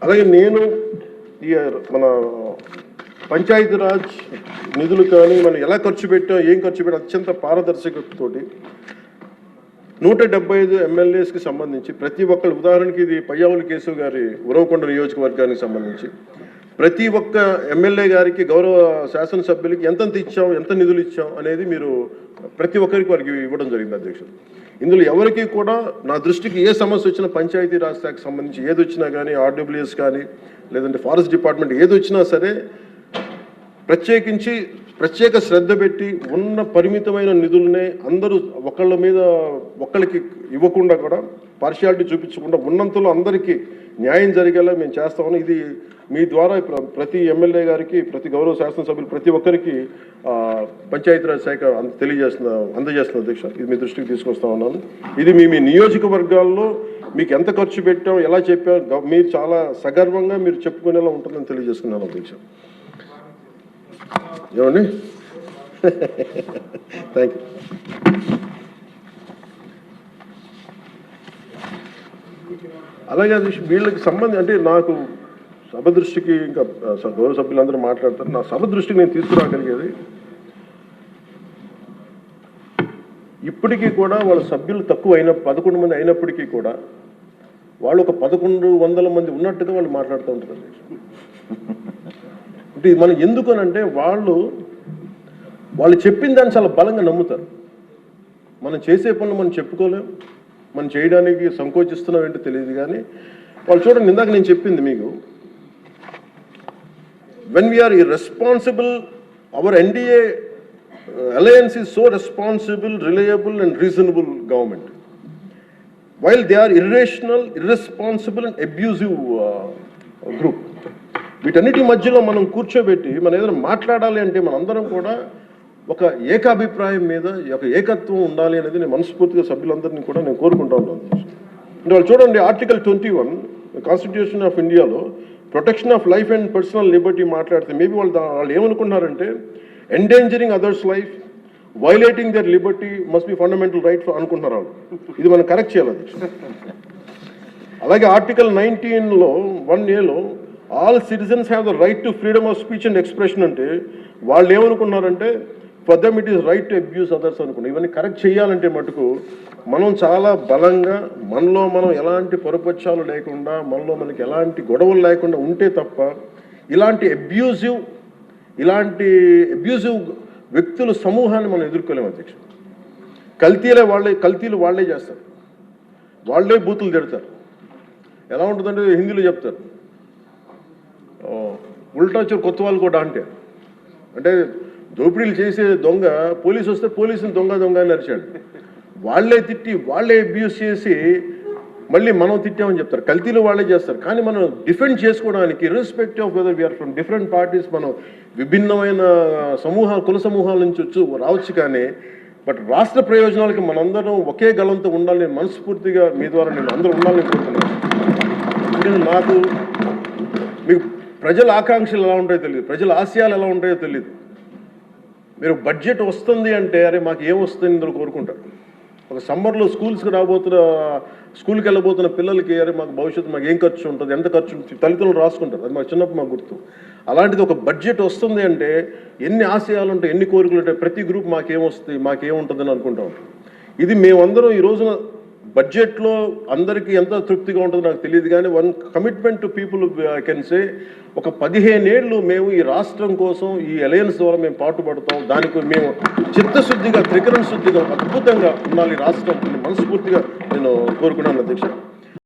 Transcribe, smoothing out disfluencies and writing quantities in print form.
అలాగే నేను ఈ మన పంచాయతీరాజ్ నిధులు కానీ మనం ఎలా ఖర్చు పెట్టాం, ఏం ఖర్చు పెట్టాం అత్యంత పారదర్శకతతోటి 175 ఎమ్మెల్యేస్కి సంబంధించి ప్రతి ఒక్కరు, ఉదాహరణకి ఇది పయ్యావుల కేశవ్ గారి ఉరవకొండ నియోజకవర్గానికి సంబంధించి ప్రతి ఒక్క ఎమ్మెల్యే గారికి, గౌరవ శాసనసభ్యులకి ఎంతెంత ఇచ్చాం, ఎంత నిధులు ఇచ్చాం అనేది మీరు ప్రతి ఒక్కరికి వారికి ఇవ్వడం జరిగింది అధ్యక్షుడు. ఇందులో ఎవరికి కూడా నా దృష్టికి ఏ సమస్య వచ్చినా, పంచాయతీ రాజ్ శాఖకు సంబంధించి ఏది వచ్చినా కానీ, ఆర్డబ్ల్యూఎస్ కానీ లేదంటే ఫారెస్ట్ డిపార్ట్మెంట్ ఏది వచ్చినా సరే ప్రత్యేక శ్రద్ధ పెట్టి ఉన్న పరిమితమైన నిధులనే అందరూ ఒకళ్ళకి ఇవ్వకుండా కూడా పార్షియాలిటీ చూపించకుండా ఉన్నంతలో అందరికీ న్యాయం జరిగేలా మేము చేస్తామని, ఇది మీ ద్వారా ప్రతి ఎమ్మెల్యే గారికి, ప్రతి గౌరవ శాసనసభ్యులు ప్రతి ఒక్కరికి పంచాయతీరాజ్ శాఖ అందజేస్తున్న అధ్యక్ష. ఇది మీ దృష్టికి తీసుకొస్తా ఉన్నాను. ఇది మీ నియోజకవర్గాల్లో మీకు ఎంత ఖర్చు పెట్టాం, ఎలా చెప్పాం, మీరు చాలా సగర్వంగా మీరు చెప్పుకునేలా ఉంటుందని తెలియజేసుకున్నాను అధ్యక్ష. ఏమండి? Thank you. అలాగే అధ్యక్ష, వీళ్ళకి సంబంధించి అంటే నాకు సభ దృష్టికి, ఇంకా గౌరవ సభ్యులందరూ మాట్లాడతారు, నా సభ దృష్టికి నేను తీసుకురాగలిగేది, ఇప్పటికీ కూడా వాళ్ళ సభ్యులు తక్కువ 11 మంది అయినప్పటికీ కూడా వాళ్ళు ఒక 1100 మంది ఉన్నట్టుగా వాళ్ళు మాట్లాడుతూ ఉంటారు. అంటే మనం ఎందుకనంటే వాళ్ళు చెప్పిన దాన్ని చాలా బలంగా నమ్ముతారు. మనం చేసే పనులు మనం చెప్పుకోలేం, మనం చేయడానికి సంకోచిస్తున్నాం ఏంటో తెలియదు. కానీ వాళ్ళు చూడండి, ఇందాక నేను చెప్పింది మీకు, when we are irresponsible, our NDA alliance is so responsible, reliable and reasonable government, while they are irrational, irresponsible and abusive group. వీటన్నిటి మధ్యలో మనం కూర్చోబెట్టి మనం ఏదైనా మాట్లాడాలి అంటే మనందరం కూడా ఒక ఏకాభిప్రాయం మీద ఒక ఏకత్వం ఉండాలి అనేది నేను మనస్ఫూర్తిగా సభ్యులందరినీ కూడా నేను కోరుకుంటా ఉన్నాను. అంటే వాళ్ళు చూడండి, ఆర్టికల్ 21 కాన్స్టిట్యూషన్ ఆఫ్ ఇండియాలో protection of life and personal liberty మాట్లాడితే మేబీ వాళ్ళు ఏమనుకున్నారంటే endangering others life, violating their liberty must be fundamental right అనుకుంటున్నారు వాళ్ళు. ఇది మనం కరెక్ట్ చేయాలి. అలాగే ఆర్టికల్ 19లో 1A all citizens have the right to freedom of speech and expression అంటే వాళ్ళు ఏమనుకున్నారంటే for them it is right to abuse others అనుకున్నారు. ఇవన్నీ కరెక్ట్ చేయాలంటే మటుకు మనం చాలా బలంగా మనలో మనం ఎలాంటి పొరపక్షాలు లేకుండా, మనకి ఎలాంటి గొడవలు లేకుండా ఉంటే తప్ప ఇలాంటి అబ్యూజివ్ వ్యక్తుల సమూహాన్ని మనం ఎదుర్కోలేము అధ్యక్ష. కల్తీలు వాళ్ళే చేస్తారు, వాళ్ళే బూతులు తిడతారు. ఎలా ఉంటుందంటే హిందీలో చెప్తారు, ఉల్టా చోరు కొత్త వాళ్ళు కూడా అంటే దోపిడీలు చేసే దొంగ పోలీసు వస్తే పోలీసుని దొంగ అని అరిచాడు. వాళ్ళే తిట్టి, వాళ్ళే అబ్యూస్ చేసి మళ్ళీ మనం తిట్టామని చెప్తారు. కల్తీలు వాళ్ళే చేస్తారు. కానీ మనం డిఫెండ్ చేసుకోవడానికి irrespective of whether we are from different parties, మనం విభిన్నమైన కుల సమూహాల నుంచి రావచ్చు. కానీ బట్ రాష్ట్ర ప్రయోజనాలకి మనందరం ఒకే గలంతో ఉండాలని మనస్ఫూర్తిగా మీ ద్వారా నేను అందరూ ఉండాలని కోరుతున్నాను. నాకు మీకు ప్రజల ఆకాంక్షలు ఎలా ఉంటాయో తెలియదు, ప్రజల ఆశయాలు ఎలా ఉంటాయో తెలియదు. మీరు బడ్జెట్ వస్తుంది అంటే అరే మాకు ఏం వస్తుంది ఇందులో కోరుకుంటారు. ఒక సమ్మర్లో స్కూల్కి వెళ్ళబోతున్న పిల్లలకి అరే మాకు భవిష్యత్తు మాకు ఏం ఖర్చు ఉంటుంది, ఎంత ఖర్చు ఉంటుంది, తల్లిదండ్రులు రాసుకుంటారు. అది మాకు చిన్నప్పుడు మాకు గుర్తు. అలాంటిది ఒక బడ్జెట్ వస్తుంది అంటే ఎన్ని ఆశయాలు ఉంటాయి, ఎన్ని కోరికలు ఉంటాయి, ప్రతి గ్రూప్ మాకేమొస్తుంది, మాకేముంటుందని అనుకుంటా ఉంటాం. ఇది మేమందరం ఈ రోజున బడ్జెట్లో అందరికీ ఎంత తృప్తిగా ఉంటుందో నాకు తెలియదు. కానీ one commitment to people I can say, ఒక 15 ఏళ్ళు మేము ఈ రాష్ట్రం కోసం ఈ అలయన్స్ ద్వారా మేము పాటుపడతాం. దానికి మేము చిత్తశుద్ధిగా, త్రికరణ శుద్ధిగా, అద్భుతంగా ఉండాలి రాష్ట్రం మనస్ఫూర్తిగా నేను కోరుకున్నాను అధ్యక్ష.